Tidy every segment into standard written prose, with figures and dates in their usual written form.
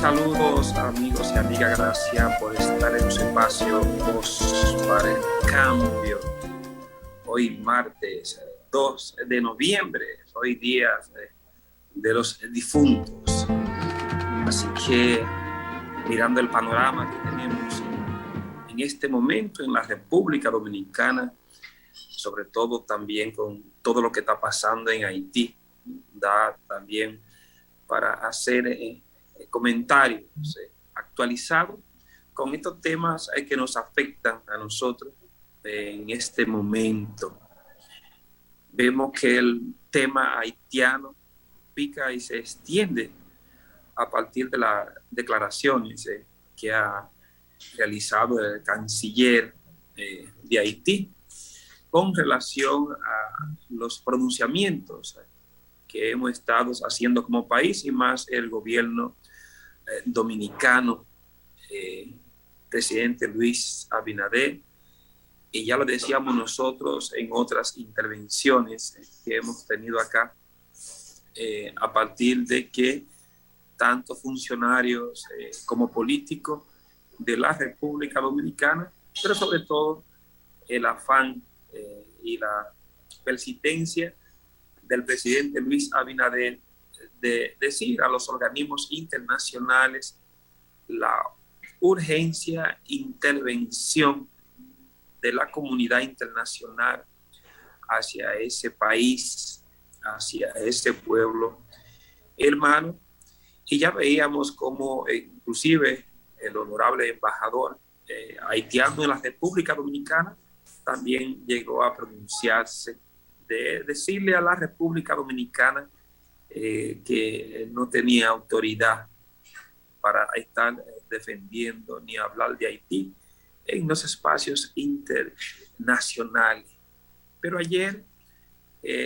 Saludos amigos y amigas, gracias por estar en su espacio Voz para el Cambio. Hoy martes 2 de noviembre, hoy día de los difuntos. Así que mirando el panorama que tenemos en este momento en la República Dominicana, sobre todo también con todo lo que está pasando en Haití, da también para hacer comentarios actualizados con estos temas que nos afectan a nosotros en este momento. Vemos que el tema haitiano pica y se extiende a partir de las declaraciones que ha realizado el canciller de Haití con relación a los pronunciamientos que hemos estado haciendo como país y más el gobierno dominicano, presidente Luis Abinader, y ya lo decíamos nosotros en otras intervenciones que hemos tenido acá, a partir de que tanto funcionarios como políticos de la República Dominicana, pero sobre todo el afán y la persistencia del presidente Luis Abinader de decir a los organismos internacionales la urgencia intervención de la comunidad internacional hacia ese país, hacia ese pueblo hermano. Y ya veíamos cómo inclusive el honorable embajador haitiano en la República Dominicana también llegó a pronunciarse de decirle a la República Dominicana que no tenía autoridad para estar defendiendo ni hablar de Haití en los espacios internacionales. Pero ayer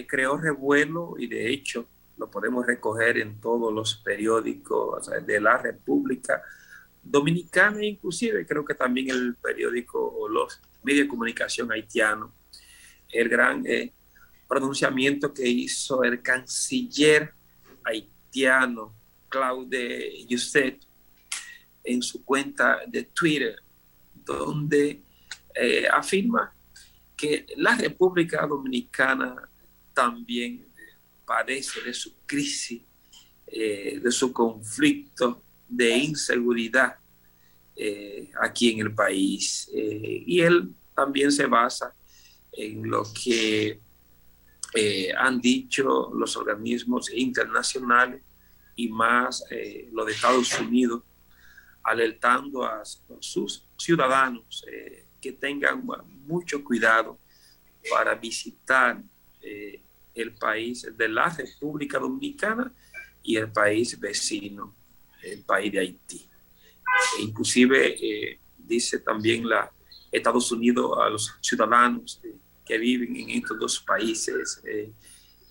creó revuelo y de hecho lo podemos recoger en todos los periódicos de la República Dominicana, inclusive creo que también el periódico o los medios de comunicación haitianos, el gran pronunciamiento que hizo el canciller haitiano Claude Joseph en su cuenta de Twitter, donde afirma que la República Dominicana también padece de su crisis, de su conflicto de inseguridad aquí en el país. Y él también se basa en lo que han dicho los organismos internacionales y más lo de Estados Unidos, alertando a sus ciudadanos que tengan mucho cuidado para visitar el país de la República Dominicana y el país vecino, el país de Haití. Inclusive dice también Estados Unidos a los ciudadanos que viven en estos dos países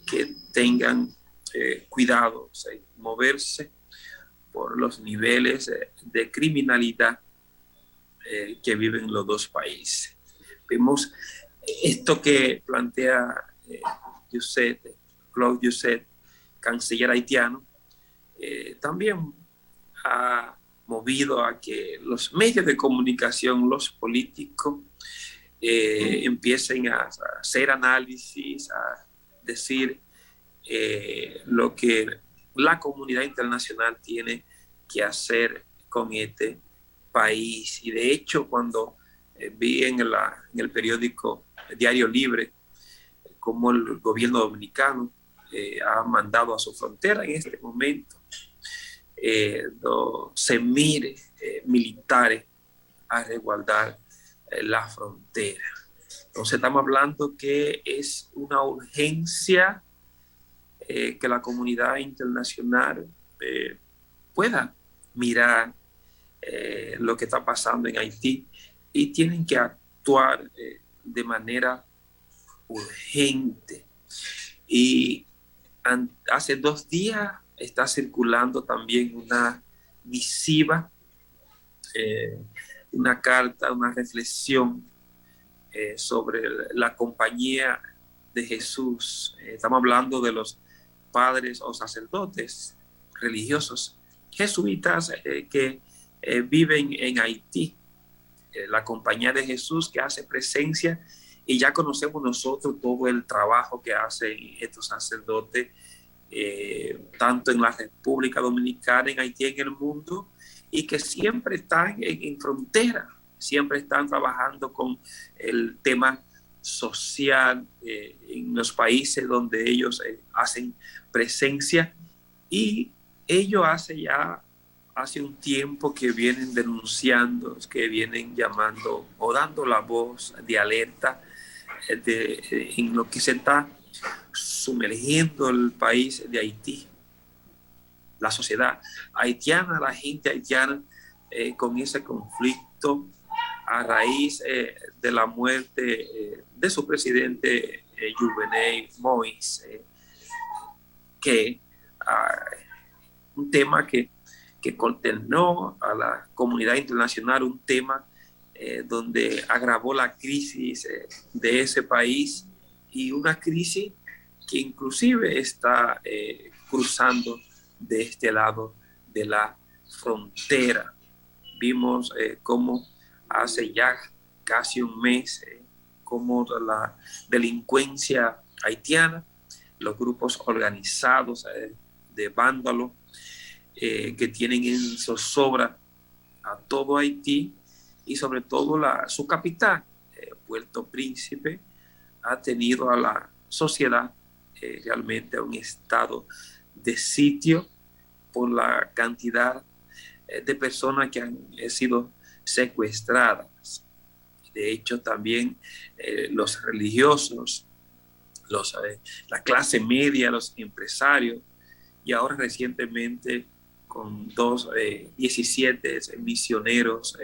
que tengan cuidado, moverse por los niveles de criminalidad que viven los dos países. Vemos esto que plantea Claude Joseph, canciller haitiano, también ha movido a que los medios de comunicación, los políticos, empiecen a hacer análisis, a decir lo que la comunidad internacional tiene que hacer con este país. Y de hecho, cuando vi en el periódico Diario Libre cómo el gobierno dominicano ha mandado a su frontera en este momento 12,000 militares a resguardar la frontera. Entonces estamos hablando que es una urgencia que la comunidad internacional pueda mirar lo que está pasando en Haití y tienen que actuar de manera urgente. Y hace 2 días está circulando también una misiva, una carta, una reflexión sobre la compañía de Jesús. Estamos hablando de los padres o sacerdotes religiosos jesuitas que viven en Haití, la Compañía de Jesús que hace presencia, y ya conocemos nosotros todo el trabajo que hacen estos sacerdotes, tanto en la República Dominicana, en Haití, en el mundo, y que siempre están en frontera, siempre están trabajando con el tema social en los países donde ellos hacen presencia. Y ellos hace un tiempo que vienen denunciando, que vienen llamando o dando la voz de alerta en lo que se está sumergiendo el país de Haití, la sociedad haitiana, la gente haitiana, con ese conflicto a raíz de la muerte de su presidente Jovenel Moïse, que un tema que consternó a la comunidad internacional, un tema donde agravó la crisis de ese país, y una crisis que inclusive está cruzando de este lado de la frontera. Vimos cómo hace ya casi un mes, cómo la delincuencia haitiana, los grupos organizados de vándalos que tienen en zozobra a todo Haití, y sobre todo su capital, Puerto Príncipe, ha tenido a la sociedad realmente a un estado de sitio por la cantidad de personas que han sido secuestradas. De hecho, también los religiosos, la clase media, los empresarios, y ahora recientemente con 17 misioneros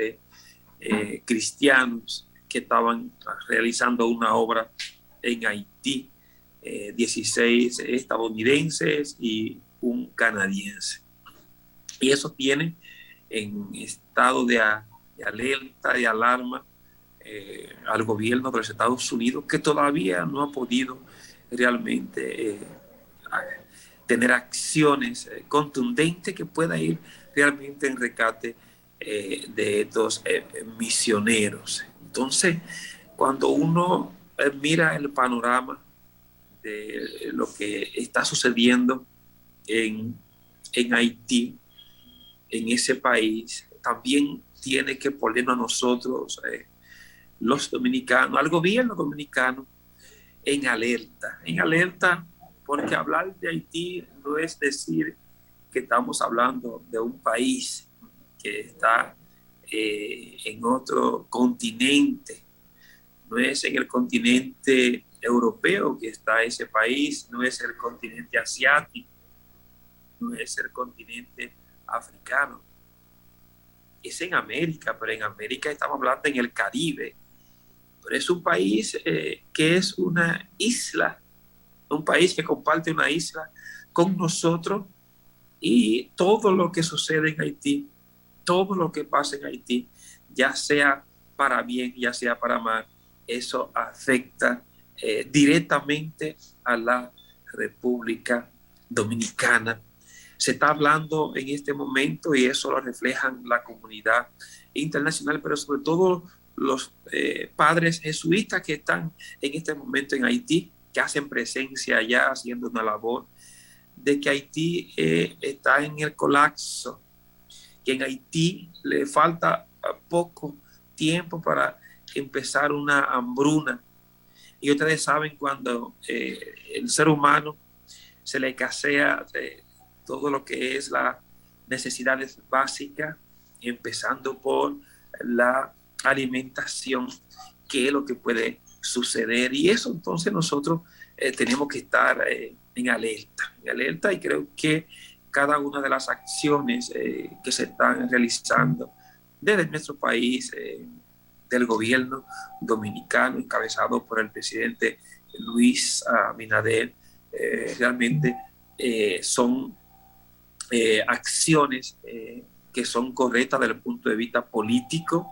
cristianos que estaban realizando una obra en Haití, 16 estadounidenses y un canadiense. Y eso tiene en estado de alerta, de alarma, al gobierno de los Estados Unidos, que todavía no ha podido realmente tener acciones contundentes que pueda ir realmente en rescate de estos misioneros. Entonces, cuando uno mira el panorama de lo que está sucediendo en Haití, en ese país, también tiene que ponernos a nosotros, los dominicanos, al gobierno dominicano, en alerta, porque hablar de Haití no es decir que estamos hablando de un país que está en otro continente, no es en el continente europeo que está ese país, no es el continente asiático, no es el continente africano, es en América, pero en América estamos hablando en el Caribe, pero es un país que es una isla, un país que comparte una isla con nosotros, y todo lo que sucede en Haití, todo lo que pasa en Haití, ya sea para bien, ya sea para mal, eso afecta directamente a la República Dominicana. Se está hablando en este momento, y eso lo reflejan la comunidad internacional, pero sobre todo los padres jesuitas que están en este momento en Haití, que hacen presencia allá haciendo una labor, de que Haití está en el colapso, que en Haití le falta poco tiempo para empezar una hambruna. Y ustedes saben, cuando el ser humano se le escasea todo lo que es las necesidades básicas, empezando por la alimentación, qué es lo que puede suceder. Y eso entonces nosotros tenemos que estar en alerta, y creo que cada una de las acciones que se están realizando desde nuestro país, del gobierno dominicano, encabezado por el presidente Luis Abinader, realmente son acciones que son correctas desde el punto de vista político.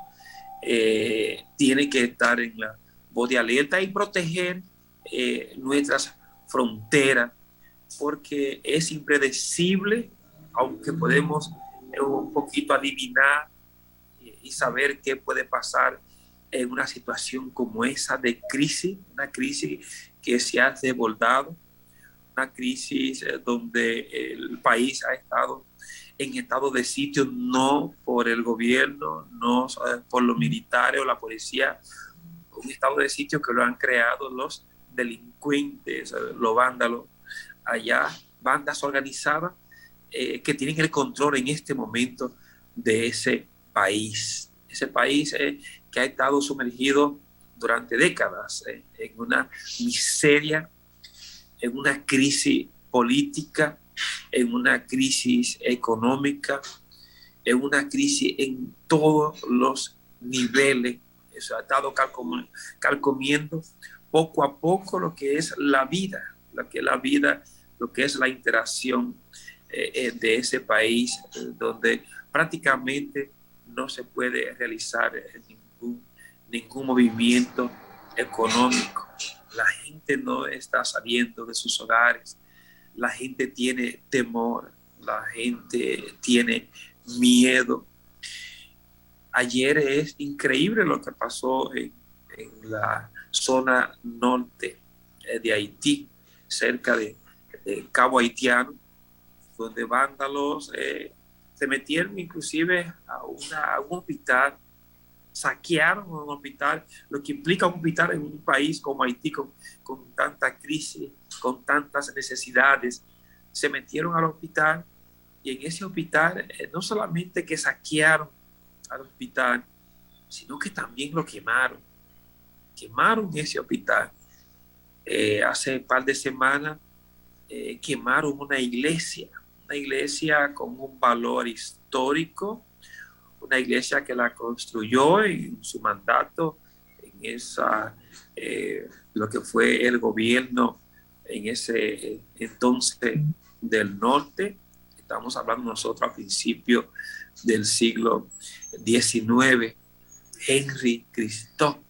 Tiene que estar en la voz de alerta y proteger nuestras fronteras, porque es impredecible, aunque podemos un poquito adivinar y saber qué puede pasar en una situación como esa de crisis, una crisis que se ha desbordado, una crisis donde el país ha estado en estado de sitio, no por el gobierno, no por los militares o la policía, un estado de sitio que lo han creado los delincuentes, los vándalos, allá, bandas organizadas que tienen el control en este momento de ese país que ha estado sumergido durante décadas en una miseria, en una crisis política, en una crisis económica, en una crisis en todos los niveles. Eso ha estado calcomiendo poco a poco lo que es la vida, lo que es la interacción de ese país, donde prácticamente no se puede realizar ningún movimiento económico. La gente no está saliendo de sus hogares, la gente tiene temor, la gente tiene miedo. Ayer es increíble lo que pasó en la zona norte de Haití, cerca de Cabo Haitiano, donde vándalos se metieron inclusive a un hospital, saquearon un hospital, lo que implica un hospital en un país como Haití, con tanta crisis, con tantas necesidades. Se metieron al hospital y en ese hospital no solamente que saquearon al hospital, sino que también lo quemaron. Quemaron ese hospital. Hace un par de semanas quemaron una iglesia con un valor histórico, una iglesia que la construyó en su mandato, en esa, lo que fue el gobierno en ese entonces del norte. Estamos hablando nosotros a principios del siglo XIX. Henry Cristo,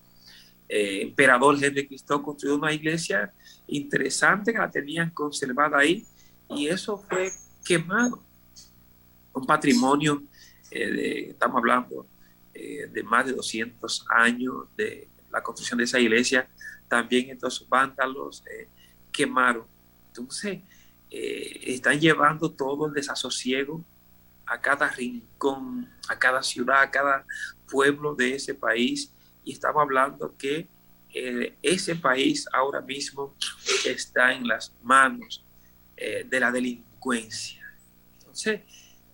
emperador Henry Cristo, construyó una iglesia interesante que la tenían conservada ahí y eso fue quemado. Un patrimonio, estamos hablando de más de 200 años de la construcción de esa iglesia, también estos vándalos quemaron. Entonces, están llevando todo el desasosiego a cada rincón, a cada ciudad, a cada pueblo de ese país. Y estamos hablando que ese país ahora mismo está en las manos de la delincuencia. Entonces,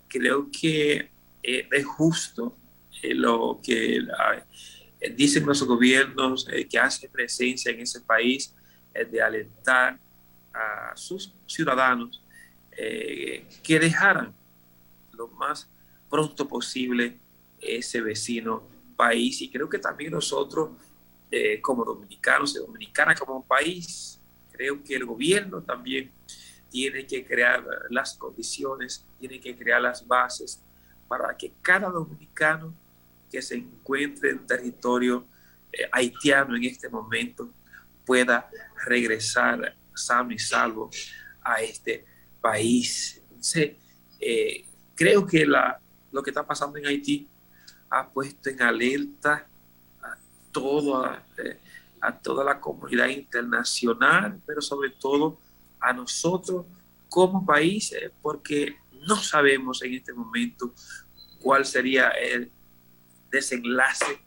creo que es justo lo que dicen los gobiernos que hacen presencia en ese país, de alentar a sus ciudadanos que dejaran lo más pronto posible ese vecino país. Y creo que también nosotros, como dominicanos y dominicanas, como país, creo que el gobierno también tiene que crear las condiciones, tiene que crear las bases para que cada dominicano que se encuentre en territorio haitiano en este momento pueda regresar sano y salvo a este país. Entonces, creo que lo que está pasando en Haití ha puesto en alerta a toda la comunidad internacional, pero sobre todo a nosotros como país, porque no sabemos en este momento cuál sería el desenlace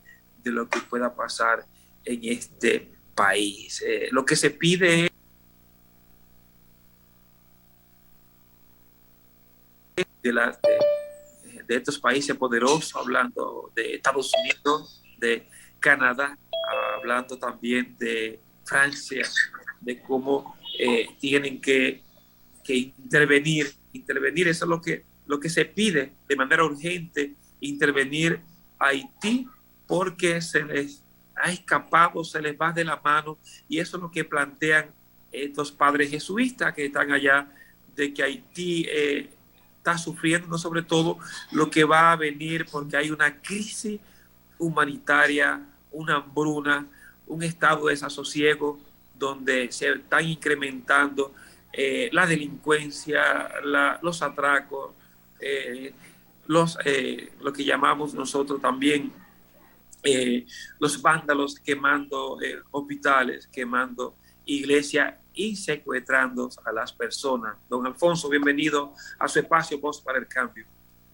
de lo que pueda pasar en este país. Lo que se pide es de estos países poderosos, hablando de Estados Unidos, de Canadá, hablando también de Francia, de cómo tienen que intervenir, eso es lo que se pide de manera urgente, intervenir a Haití, porque se les ha escapado, se les va de la mano, y eso es lo que plantean estos padres jesuitas que están allá, de que Haití está sufriendo, sobre todo lo que va a venir, porque hay una crisis humanitaria, una hambruna, un estado de desasosiego donde se están incrementando la delincuencia, los atracos, lo que llamamos nosotros también los vándalos quemando hospitales, quemando iglesias y secuestrando a las personas. Don Alfonso, bienvenido a su espacio Voz para el Cambio.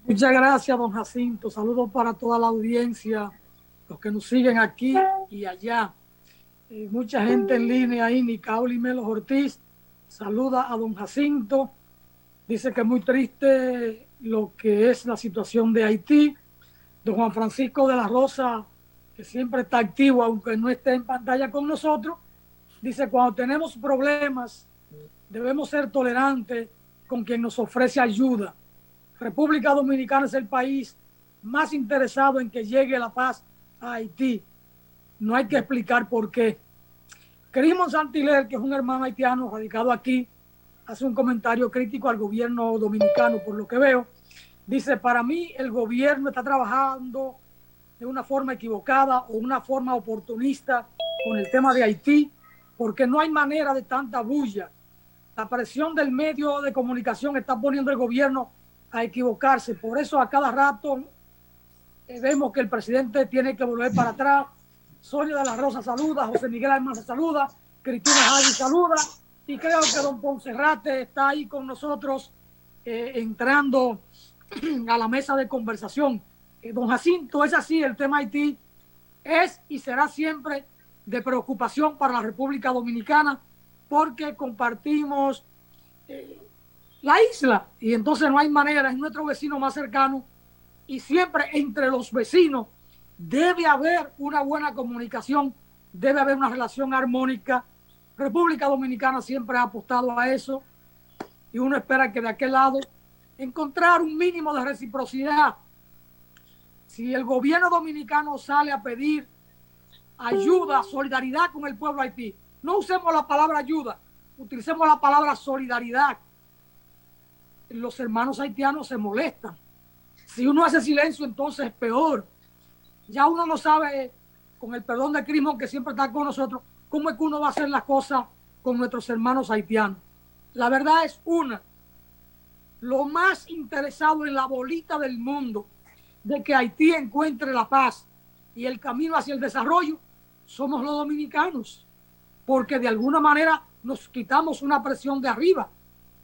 Muchas gracias, don Jacinto. Saludos para toda la audiencia, los que nos siguen aquí y allá. Mucha gente en línea ahí, Nicauli Melo Ortiz, saluda a don Jacinto. Dice que es muy triste lo que es la situación de Haití. Don Juan Francisco de la Rosa, que siempre está activo, aunque no esté en pantalla con nosotros, dice: cuando tenemos problemas, debemos ser tolerantes con quien nos ofrece ayuda. República Dominicana es el país más interesado en que llegue la paz a Haití. No hay que explicar por qué. Crismon Santiler, que es un hermano haitiano radicado aquí, hace un comentario crítico al gobierno dominicano, por lo que veo. Dice: para mí el gobierno está trabajando de una forma equivocada o una forma oportunista con el tema de Haití, porque no hay manera de tanta bulla. La presión del medio de comunicación está poniendo al gobierno a equivocarse. Por eso a cada rato vemos que el presidente tiene que volver para atrás. Sonia de la Rosa saluda, José Miguel Almanza saluda, Cristina Javi saluda, y creo que don Ponserrate está ahí con nosotros entrando a la mesa de conversación. Don Jacinto, es así, el tema Haití es y será siempre de preocupación para la República Dominicana, porque compartimos la isla y entonces no hay manera, es nuestro vecino más cercano, y siempre entre los vecinos debe haber una buena comunicación, debe haber una relación armónica. República Dominicana siempre ha apostado a eso y uno espera que de aquel lado encontrar un mínimo de reciprocidad. Si el gobierno dominicano sale a pedir ayuda, solidaridad con el pueblo haití, no usemos la palabra ayuda, utilicemos la palabra solidaridad. Los hermanos haitianos se molestan. Si uno hace silencio, entonces es peor. Ya uno no sabe, con el perdón de Crismon, que siempre está con nosotros, cómo es que uno va a hacer las cosas con nuestros hermanos haitianos. La verdad es una: lo más interesado en la bolita del mundo de que Haití encuentre la paz y el camino hacia el desarrollo somos los dominicanos, porque de alguna manera nos quitamos una presión de arriba,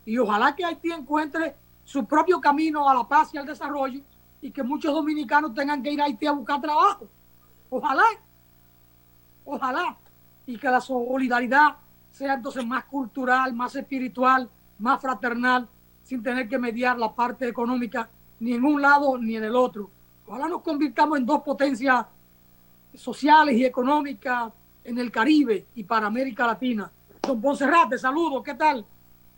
y ojalá que Haití encuentre su propio camino a la paz y al desarrollo, y que muchos dominicanos tengan que ir a Haití a buscar trabajo. Ojalá, ojalá, y que la solidaridad sea entonces más cultural, más espiritual, más fraternal, sin tener que mediar la parte económica ni en un lado ni en el otro. Ojalá nos convirtamos en dos potencias sociales y económicas en el Caribe y para América Latina. Don Ponserrate, saludos, ¿qué tal?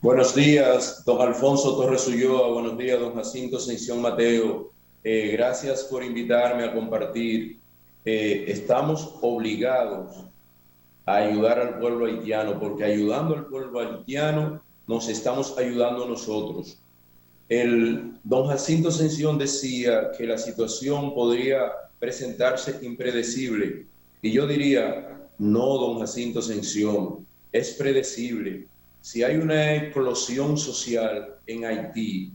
Buenos días, don Alfonso Torres Ulloa. Buenos días, don Jacinto Ascensión Mateo. Gracias por invitarme a compartir. Estamos obligados a ayudar al pueblo haitiano, porque ayudando al pueblo haitiano nos estamos ayudando nosotros. El don Jacinto Ascensión decía que la situación podría presentarse impredecible, y yo diría: no, don Jacinto Ascensión, es predecible. Si hay una explosión social en Haití,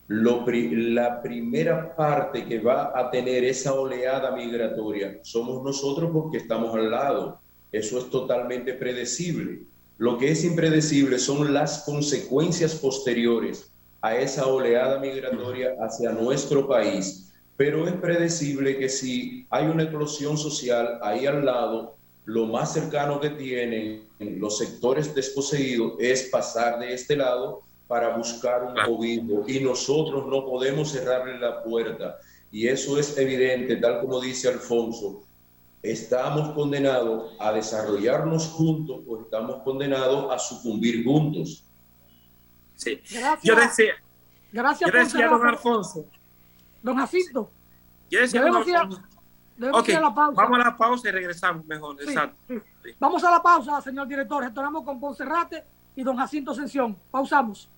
la primera parte que va a tener esa oleada migratoria somos nosotros, porque estamos al lado. Eso es totalmente predecible. Lo que es impredecible son las consecuencias posteriores a esa oleada migratoria hacia nuestro país. Pero es predecible que si hay una explosión social ahí al lado, lo más cercano que tienen los sectores desposeídos es pasar de este lado para buscar un cobijo, y nosotros no podemos cerrarle la puerta. Y eso es evidente, tal como dice Alfonso. ¿Estamos condenados a desarrollarnos juntos o estamos condenados a sucumbir juntos? Sí. Gracias. Yo decía don Alfonso. Don Jacinto. Yo decía don Alfonso. Okay, a la pausa. Vamos a la pausa y regresamos mejor. Sí, exacto. Sí. Vamos a la pausa, señor director. Retornamos con Ponserrate y don Jacinto Ascensión. Pausamos.